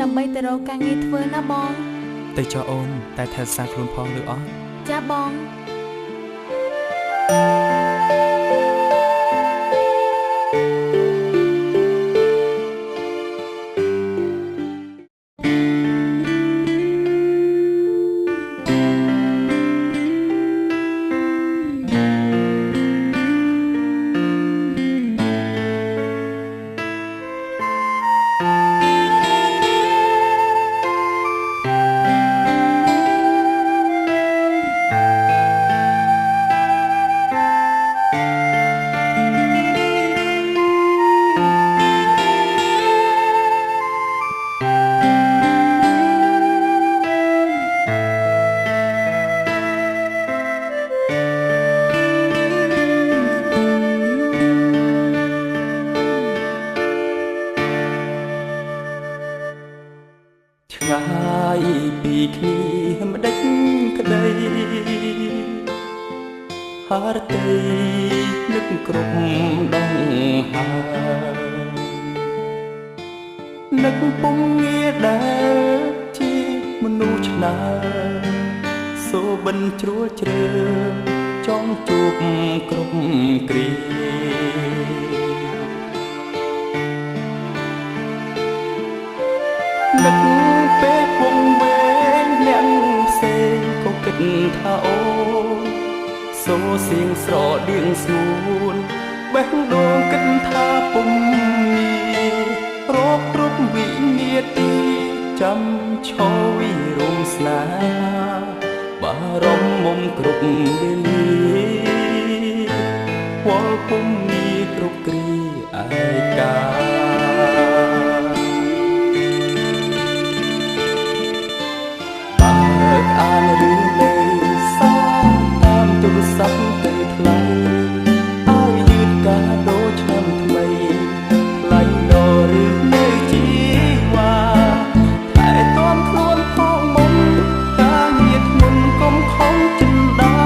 ដើម្បីទៅរកការងារធ្វើណាបងទៅចោអូនតែថែសាខ្លួនផងឬអត់ចាបងឆ្ងាយពីគ្នាម្ដេចក្ដីហារតីនឹកគ្រប់ដងហើនឹកពុំងាដែលជាមនុស្សឆ្នើសូបិនជ្រួលជ្រើចង់ជួបគ្រប់គ្រានឹកពេលវងវែងអ្នកផ្សេងក៏គិតថាអូសូរសៀងស្រដៀងស្ងួនបេះដូងគិតថាពុំមានរកគ្រប់វិនាទីចាំឈរវិរមស្នេហាបារម្ភមុំគ្រប់វេលាវល់ពុំមានគ្រប់គ្រាឯកាអានរឿងលេសាតាមទូរស័ព្ទទៅថ្លៃឲ្យយឺតកាដូឆ្នាំថ្មីថ្លៃដរឬនៅជីវ៉ាតែតំខ្លួនផងមុនការងារធ្ងន់កុំខំចិនដា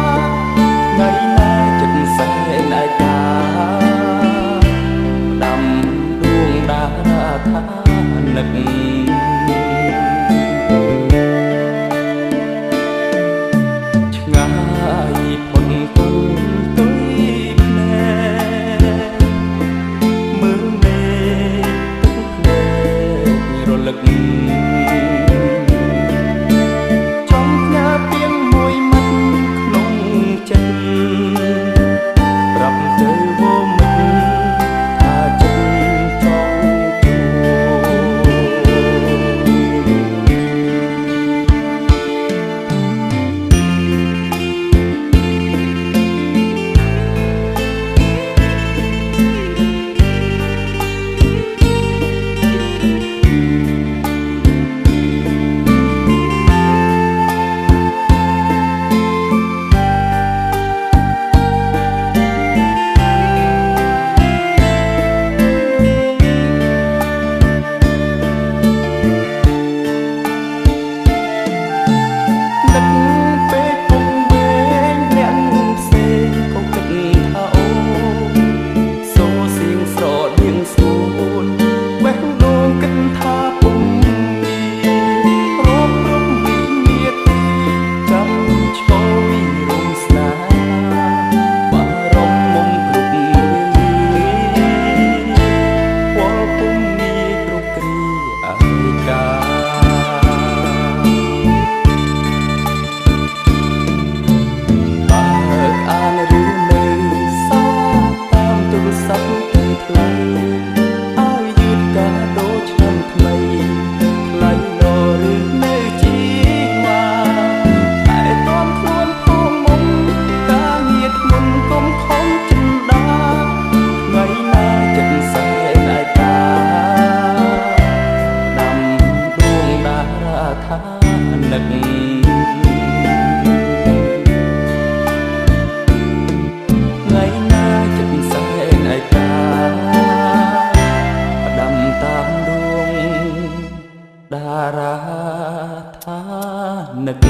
ថ្ងៃណាចិត្តសែនឯកាដាំដួងដាថានឹកនឹកថ្ងៃណាចិត្តសែនឯកាផ្ដាំតាមដួងតារាថានឹក